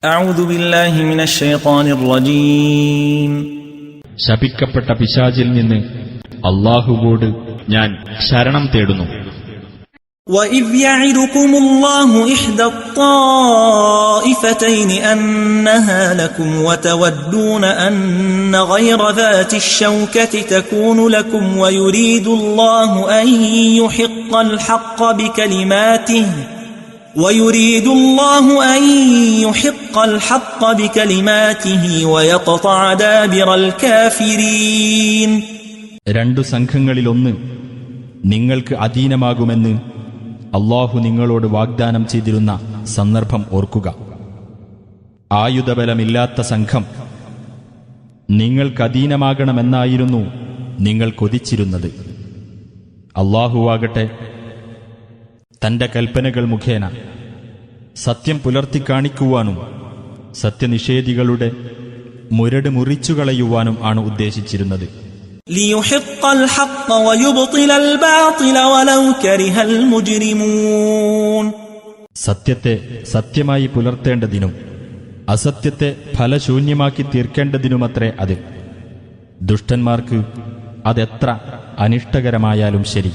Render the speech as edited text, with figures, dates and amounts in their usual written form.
أعوذ بالله من الشيطان الرجيم ശപിക്കപ്പെട്ട പിശാചിൽ നിന്ന് അല്ലാഹുവോട് ഞാൻ ശരണം തേടുന്നു. وَإِذْ يَعِدُكُمُ اللَّهُ إِحْدَى الطَّائِفَتَيْنِ أَنَّهَا لَكُمْ وَتَوَدُّونَ أَنَّ غَيْرَ ذَاتِ الشَّوْكَةِ تَكُونُ لَكُمْ وَيُرِيدُ اللَّهُ أَن يُحِقَّ الْحَقَّ بِكَلِمَاتِهِ وَيَقْطَعَ دَابِرَ الْكَافِرِينَ. രണ്ടു സംഘങ്ങളിലൊന്ന് നിങ്ങൾക്ക് അധീനമാകുമെന്ന് അല്ലാഹു നിങ്ങളോട് വാഗ്ദാനം ചെയ്തിരുന്ന സന്ദർഭം ഓർക്കുക. ആയുധബലമില്ലാത്ത സംഘം നിങ്ങൾക്കധീനമാകണമെന്നായിരുന്നു നിങ്ങൾ കൊതിച്ചിരുന്നത്. അല്ലാഹുവാകട്ടെ തന്റെ കൽപ്പനകൾ മുഖേന സത്യം പുലർത്തിക്കാണിക്കുവാനും സത്യനിഷേധികളുടെ മുരട് മുറിച്ചുകളയുവാനും ആണ് ഉദ്ദേശിച്ചിരുന്നത്. لِيُحِقَّ الْحَقَّ وَيُبْطِلَ الْبَاطِلَ وَلَوْ كَرِهَ الْمُجْرِمُونَ. സത്യത്തെ സത്യമായി പുലർത്തേണ്ടതിനും അസത്യത്തെ ഫലശൂന്യമാക്കി തീർക്കേണ്ടതിനുമത്രേ അത്. ദുഷ്ടന്മാർക്ക് അതെത്ര അനിഷ്ടകരമായാലും ശരി.